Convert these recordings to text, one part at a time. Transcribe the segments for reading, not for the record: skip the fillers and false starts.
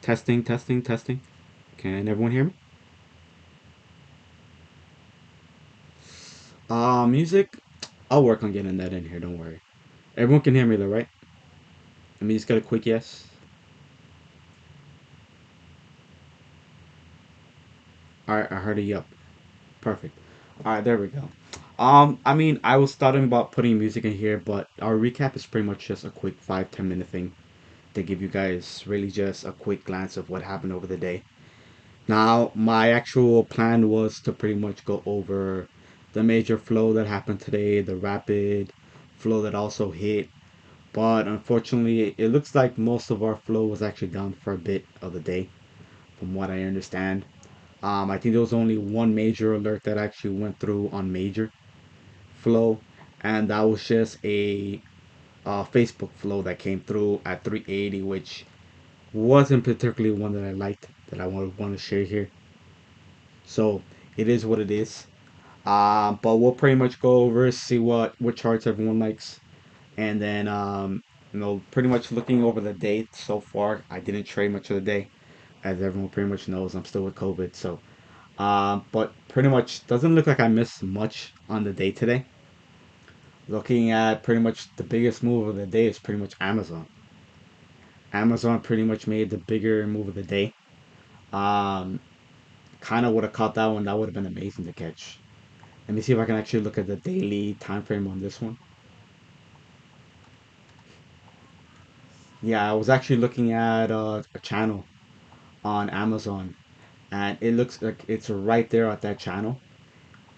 Testing, testing, testing. Can everyone hear me? Music. I'll work on getting that in here. Don't worry. Everyone can hear me though, right? Let me just get a quick yes. All right, I heard a yup. Perfect. All right, there we go. I mean, I was thoughting about putting music in here, but our recap is pretty much just a quick 5-10 minute thing to give you guys really just a quick glance of what happened over the day. Now, my actual plan was to pretty much go over the major flow that happened today, the rapid flow that also hit. But unfortunately, it looks like most of our flow was actually down for a bit of the day, from what I understand. I think there was only one major alert that actually went through on major flow, and that was just a Facebook flow that came through at 380, which wasn't particularly one that I liked that I want to share here. So it is what it is. But we'll pretty much go over, see what charts everyone likes, and then pretty much looking over the day so far. I didn't trade much of the day, as everyone pretty much knows. I'm still with COVID, so but pretty much doesn't look like I missed much on the day today. Looking at pretty much the biggest move of the day is pretty much Amazon. Amazon pretty much made the bigger move of the day. Um, Kind of would have caught that one. That would have been amazing to catch. Let me see if I can actually look at the daily time frame on this one. Yeah, I was actually looking at a channel on Amazon, and it looks like it's right there at that channel.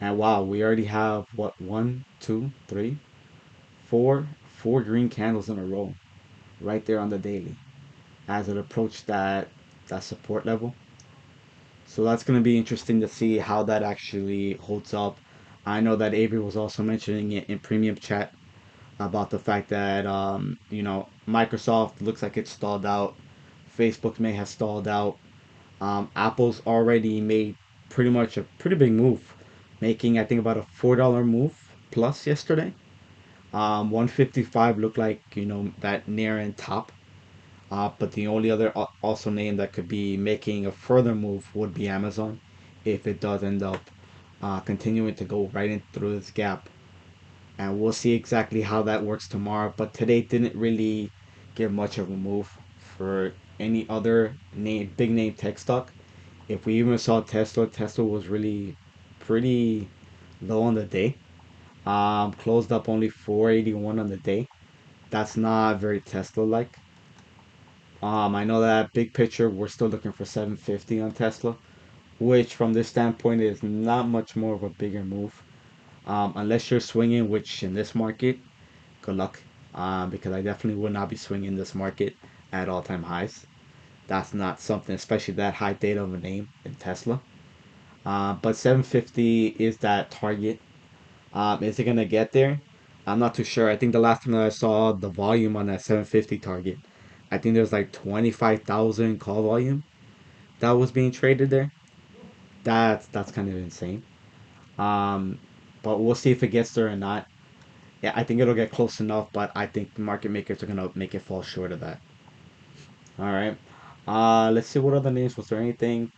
And wow, we already have what, one, two, three, four green candles in a row right there on the daily as it approached that support level. So that's going to be interesting to see how that actually holds up. I know that Avery was also mentioning it in premium chat about the fact that Microsoft looks like it's stalled out. Facebook may have stalled out. Apple's already made pretty much a pretty big move, making I think about a $4 move plus yesterday. 155 looked like that near and top. But the only other also name that could be making a further move would be Amazon, if it does end up continuing to go right in through this gap. And we'll see exactly how that works tomorrow. But today didn't really give much of a move for any other big name tech stock. If we even saw Tesla, Tesla was really pretty low on the day. Closed up only 481 on the day. That's not very Tesla like. I know that big picture we're still looking for 750 on Tesla, which from this standpoint is not much more of a bigger move. Unless you're swinging, which in this market, good luck. Because I definitely would not be swinging this market at all-time highs. That's not something, especially that high data of a name in Tesla. But 750 is that target. Is it gonna get there? I'm not too sure. I think the last time that I saw the volume on that 750 target, I think there's like 25,000 call volume that was being traded there. That's kind of insane. Um, but we'll see if it gets there or not. Yeah, I think it'll get close enough, but I think the market makers are gonna make it fall short of that. All right. Let's see what other names. Was there anything?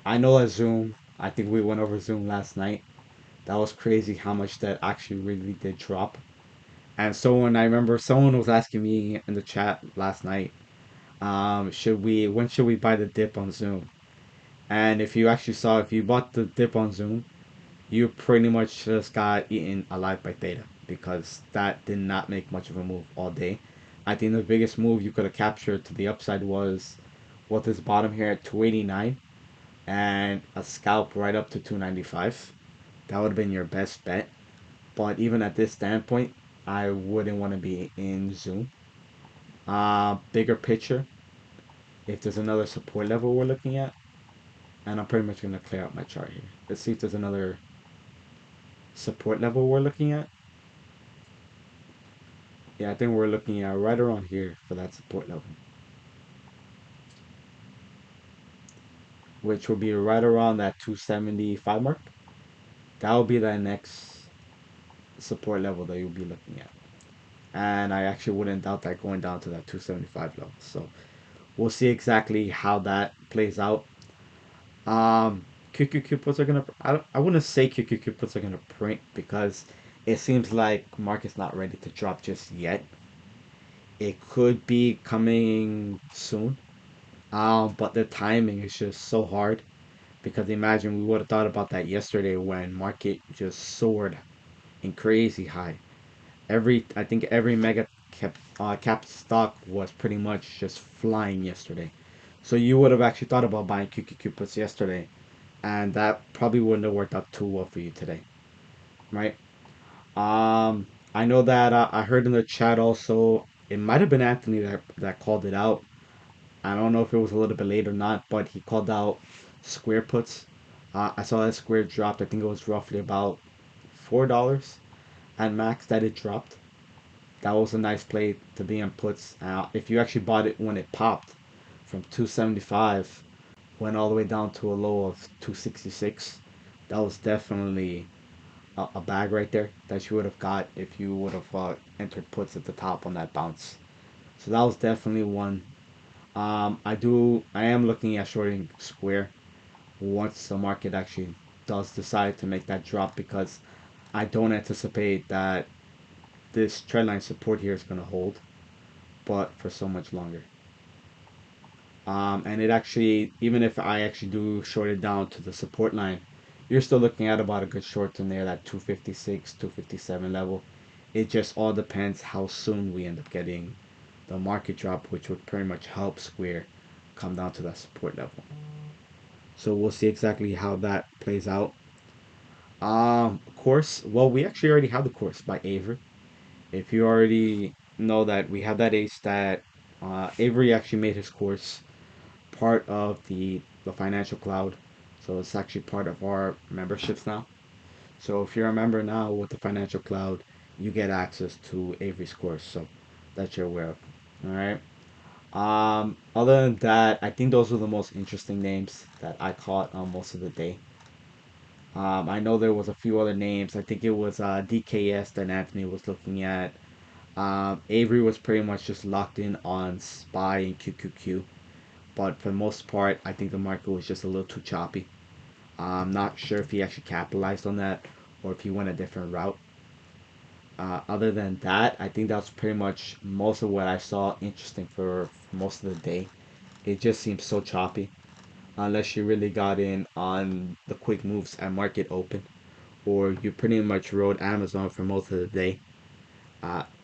I know that Zoom. I think we went over Zoom last night. That was crazy how much that actually really did drop. And I remember someone was asking me in the chat last night, when should we buy the dip on Zoom? And if you actually saw, if you bought the dip on Zoom, you pretty much just got eaten alive by Theta because that did not make much of a move all day. I think the biggest move you could have captured to the upside was what this bottom here at 289 and a scalp right up to 295. That would have been your best bet. But even at this standpoint, I wouldn't want to be in Zoom. Bigger picture, if there's another support level we're looking at, and I'm pretty much going to clear out my chart here. Let's see if there's another support level we're looking at. Yeah, I think we're looking at right around here for that support level, which will be right around that 275 mark. That will be the next support level that you'll be looking at. And I actually wouldn't doubt that going down to that 275 level. So We'll see exactly how that plays out. QQQ puts are gonna. I wouldn't say QQQ puts are gonna print because it seems like market's not ready to drop just yet. It could be coming soon. But the timing is just so hard because imagine we would have thought about that yesterday when market just soared in crazy high. I think every mega cap stock was pretty much just flying yesterday. So you would have actually thought about buying QQQ puts yesterday, and that probably wouldn't have worked out too well for you today, right? I know that I heard in the chat also. It might have been Anthony that called it out. I don't know if it was a little bit late or not, but he called out square puts. I saw that square dropped. I think it was roughly about $4 at max that it dropped. That was a nice play to be on puts. If you actually bought it when it popped from 275, went all the way down to a low of 266, that was definitely a bag right there that you would have got if you would have entered puts at the top on that bounce. So that was definitely one. I am looking at shorting Square once the market actually does decide to make that drop because I don't anticipate that this trendline support here is going to hold, but for so much longer. And it actually, even if I actually do short it down to the support line, you're still looking at about a good short in there, that 256, 257 level. It just all depends how soon we end up getting the market drop, which would pretty much help Square come down to that support level. So we'll see exactly how that plays out. Course. Well, we actually already have the course by Avery. If you already know that we have that ace that Avery actually made his course part of the financial cloud. So it's actually part of our memberships now. So if you're a member now with the financial cloud, you get access to Avery's course. So that you're aware of. All right. Other than that, I think those were the most interesting names that I caught on most of the day. I know there was a few other names. I think it was DKS that Anthony was looking at. Avery was pretty much just locked in on SPY and QQQ. But for the most part, I think the market was just a little too choppy. I'm not sure if he actually capitalized on that or if he went a different route. Other than that, I think that's pretty much most of what I saw interesting for most of the day. It just seems so choppy unless you really got in on the quick moves at market open or you pretty much rode Amazon for most of the day.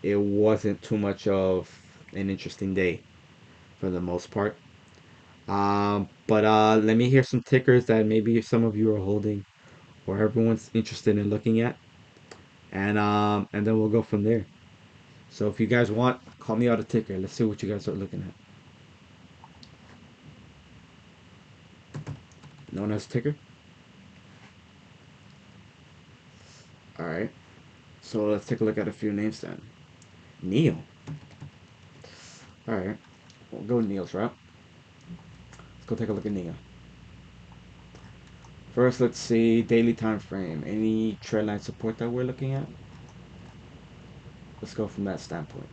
It wasn't too much of an interesting day for the most part. But let me hear some tickers that maybe some of you are holding or everyone's interested in looking at, and then we'll go from there. So if you guys want, call me out a ticker. Let's see what you guys are looking at. Known as ticker. All right. So let's take a look at a few names then. Neil. All right. We'll go Neil's route. Let's go take a look at Neil. First, let's see daily time frame. Any trendline support that we're looking at? Let's go from that standpoint.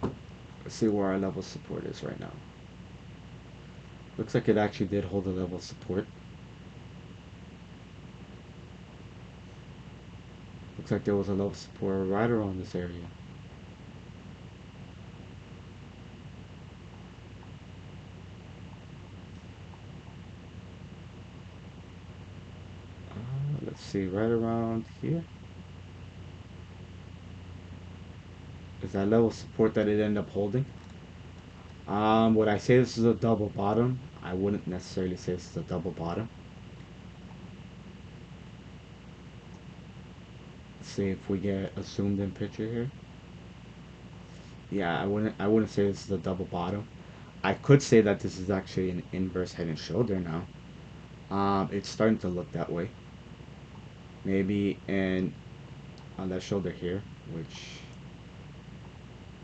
Let's see where our level of support is right now. Looks like it actually did hold a level of support. Looks like there was a level of support right around this area. Let's see, right around here. Is that level of support that it ended up holding? Would I say this is a double bottom? I wouldn't necessarily say this is a double bottom. Let's see if we get a zoomed in picture here. Yeah, I wouldn't say this is a double bottom. I could say that this is actually an inverse head and shoulder now. It's starting to look that way. Maybe and on that shoulder here, which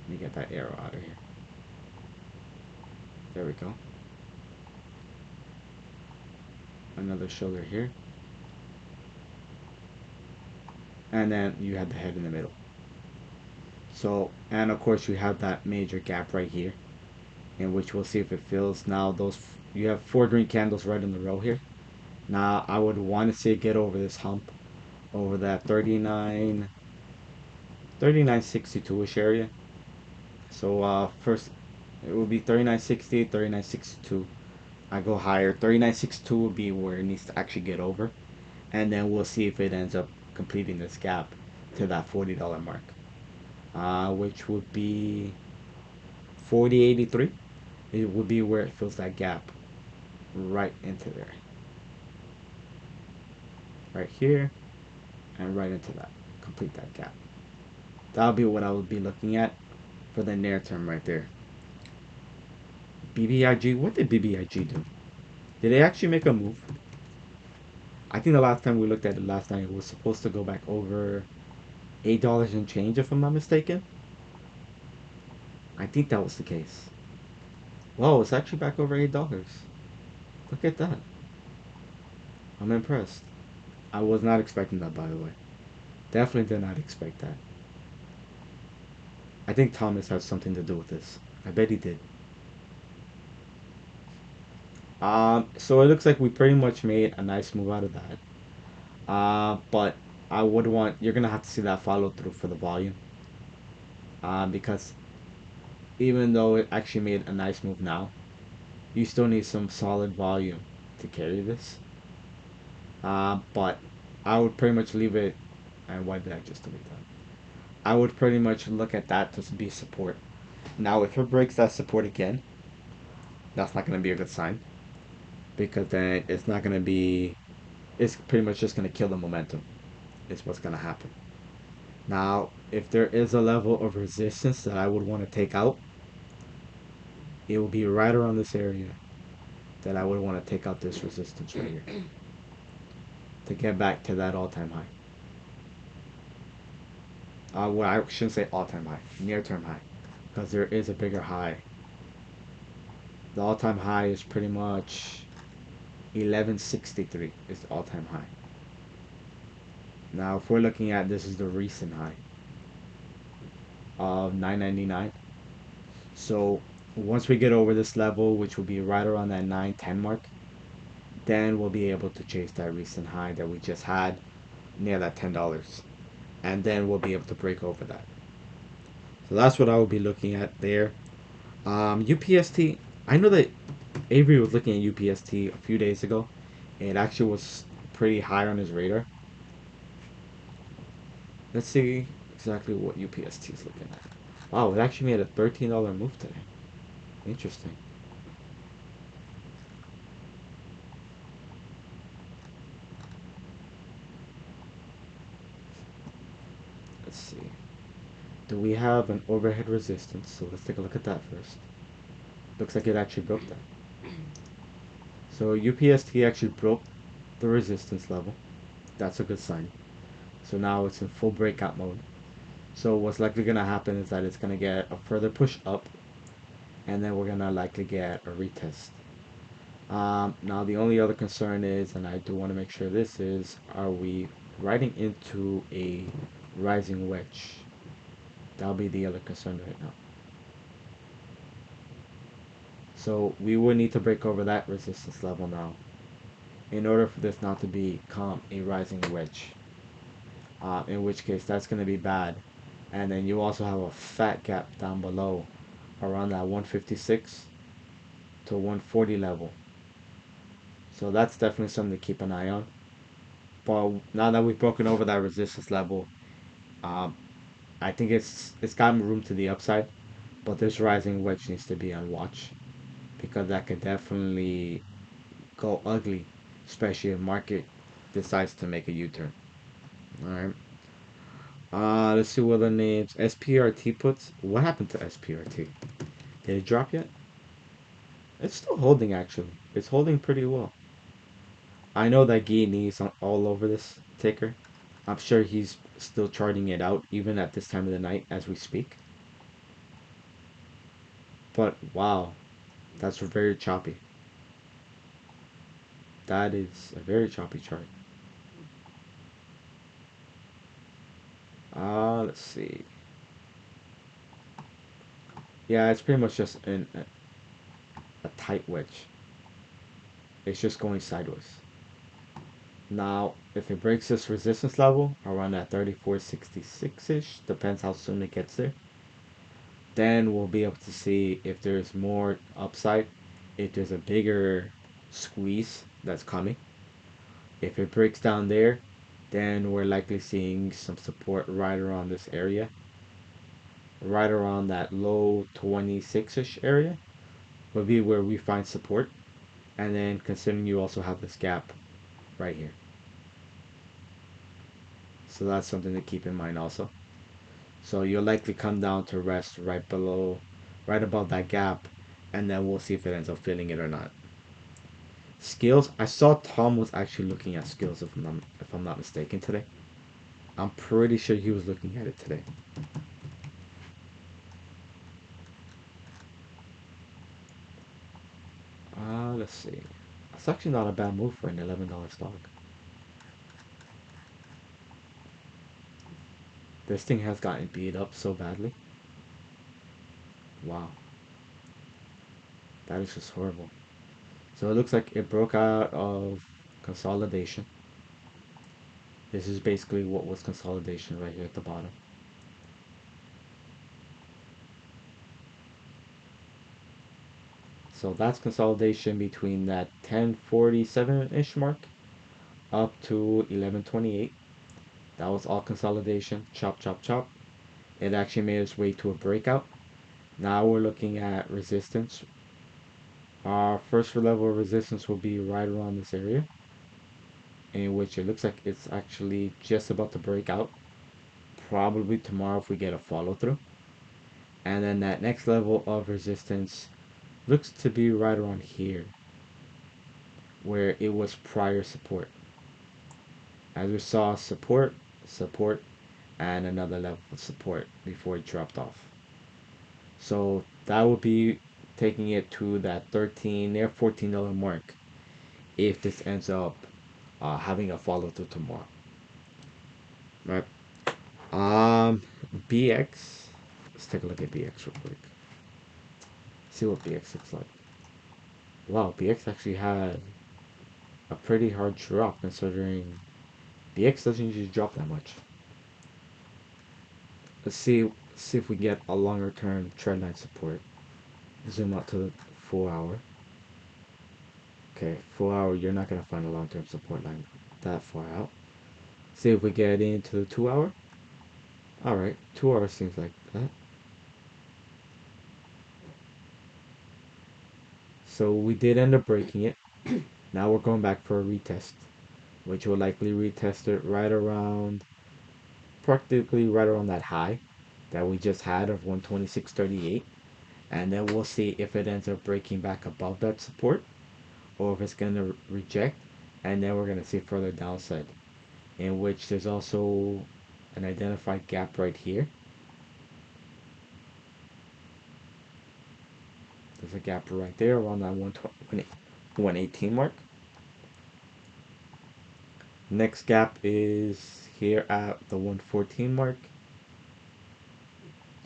let me get that arrow out of here. There we go. Another shoulder here. And then you had the head in the middle. So, and of course you have that major gap right here, in which we'll see if it fills. Now you have four green candles right in the row here. Now I would want to see it get over this hump, over that 39.62ish area. So first it will be 39.60, 39.62. I go higher. 39.62 would be where it needs to actually get over, and then we'll see if it ends up completing this gap to that $40 mark, which would be 40.83. It would be where it fills that gap right into there, right here, and right into that. Complete that gap. That'll be what I would be looking at for the near term right there. BBIG, what did BBIG do? Did they actually make a move? I think the last time we looked at it last night, it was supposed to go back over $8 and change, if I'm not mistaken. I think that was the case. Whoa, it's actually back over $8. Look at that. I'm impressed. I was not expecting that, by the way. Definitely did not expect that. I think Thomas has something to do with this. I bet he did. So it looks like we pretty much made a nice move out of that. But I would want you're gonna have to see that follow through for the volume. Because even though it actually made a nice move now, you still need some solid volume to carry this. But I would pretty much leave it. And why did I just delete that? I would pretty much look at that to be support. Now, if it breaks that support again, that's not going to be a good sign because then it's not going to be. It's pretty much just going to kill the momentum. Is what's going to happen. Now, if there is a level of resistance that I would want to take out, it will be right around this area that I would want to take out this resistance right here to get back to that all-time high. Well, I shouldn't say all-time high, near-term high, because there is a bigger high. The all-time high is pretty much 1163 is the all-time high. Now, if we're looking at this is the recent high of 999. So once we get over this level, which will be right around that 910 mark, then we'll be able to chase that recent high that we just had near that $10. And then we'll be able to break over that. So that's what I will be looking at there. UPST, I know that Avery was looking at UPST a few days ago. It actually was pretty high on his radar. Let's see exactly what UPST is looking at. Wow, it actually made a $13 move today. Interesting. Let's see. Do we have an overhead resistance? So let's take a look at that first. Looks like it actually broke that. So UPST actually broke the resistance level. That's a good sign. So now it's in full breakout mode. So what's likely going to happen is that it's going to get a further push up, and then we're going to likely get a retest. Now the only other concern is, and I do want to make sure this is, are we riding into a rising wedge? That'll be the other concern right now. So we would need to break over that resistance level now in order for this not to become a rising wedge. In which case that's going to be bad. And then you also have a fat gap down below around that 156 to 140 level. So that's definitely something to keep an eye on. But now that we've broken over that resistance level, um, I think it's got room to the upside. But this rising wedge needs to be on watch because that could definitely go ugly, especially if market decides to make a U-turn. All right. Let's see what other names. SPRT puts. What happened to SPRT? Did it drop yet? It's still holding actually. It's holding pretty well. I know that Guinea is all over this ticker. I'm sure he's still charting it out even at this time of the night as we speak. But wow, that's very choppy. That is a very choppy chart. Let's see. Yeah, it's pretty much just a tight wedge. It's just going sideways. Now, if it breaks this resistance level around that 3466-ish, depends how soon it gets there, then we'll be able to see if there's more upside, if there's a bigger squeeze that's coming. If it breaks down there, then we're likely seeing some support right around this area, right around that low 26-ish area would be where we find support. And then considering you also have this gap right here. So that's something to keep in mind also. So you'll likely come down to rest right below, right above that gap, and then we'll see if it ends up filling it or not. Skills, I saw Tom was actually looking at skills if I'm not mistaken today. I'm pretty sure he was looking at it today. Let's see. It's actually not a bad move for an $11 stock. This thing has gotten beat up so badly. Wow, that is just horrible. So it looks like it broke out of consolidation. This is basically what was consolidation right here at the bottom. So that's consolidation between that 1047-ish mark up to 1128. That was all consolidation. Chop, chop, chop. It actually made its way to a breakout. Now we're looking at resistance. Our first level of resistance will be right around this area, in which it looks like it's actually just about to break out. Probably tomorrow if we get a follow through. And then that next level of resistance looks to be right around here, where it was prior support. As we saw, support, support, and another level of support before it dropped off. So that would be taking it to that 13 near $14 mark if this ends up having a follow through tomorrow. Right. Um, BX. Let's take a look at BX real quick. See what BX looks like. Wow, BX actually had a pretty hard drop considering BX doesn't usually drop that much. Let's see if we get a longer term trend line support. Zoom out to the 4 hour. Okay, 4 hour, you're not gonna find a long term support line that far out. See if we get into the 2 hour. Alright, 2 hour seems like that. So we did end up breaking it. Now we're going back for a retest, which will likely retest it right around, practically right around that high that we just had of 126.38. And then we'll see if it ends up breaking back above that support or if it's going to reject. And then we're going to see further downside, in which there's also an identified gap right here. There's a gap right there around that 118 mark. Next gap is here at the 114 mark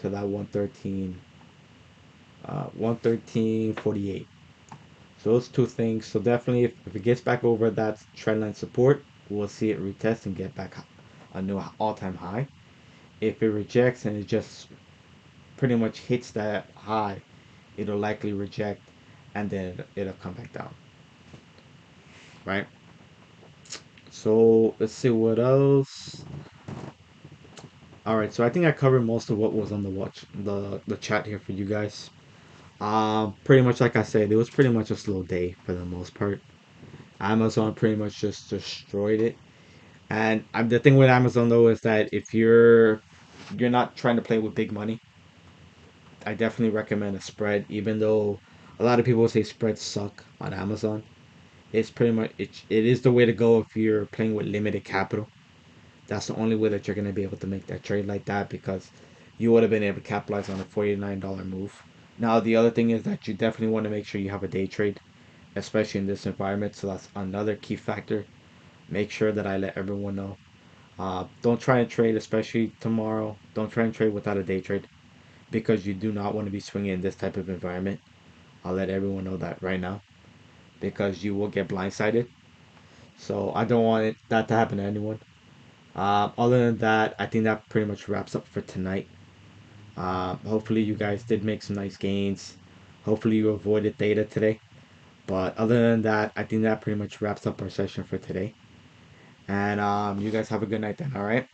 to that 113.48. So those two things. So definitely, if it gets back over that trendline support, we'll see it retest and get back a new all-time high. If it rejects and it just pretty much hits that high, it'll likely reject and then it'll come back down. Right? So let's see what else. All right, so I think I covered most of what was on the chat here for you guys. Pretty much like I said, it was pretty much a slow day for the most part. Amazon pretty much just destroyed it. And the thing with Amazon though is that if you're not trying to play with big money, I definitely recommend a spread. Even though a lot of people say spreads suck on Amazon, it's pretty much it is the way to go if you're playing with limited capital. That's the only way that you're gonna be able to make that trade like that because you would have been able to capitalize on a $49 move. Now the other thing is that you definitely want to make sure you have a day trade, especially in this environment. So that's another key factor. Make sure that I let everyone know. Don't try and trade, especially tomorrow. Don't try and trade without a day trade. because you do not want to be swinging in this type of environment. I'll let everyone know that right now because you will get blindsided. So I don't want that to happen to anyone. Other than that, I think that pretty much wraps up for tonight. Hopefully, you guys did make some nice gains. Hopefully, you avoided theta today. But other than that, I think that pretty much wraps up our session for today. And you guys have a good night then, all right?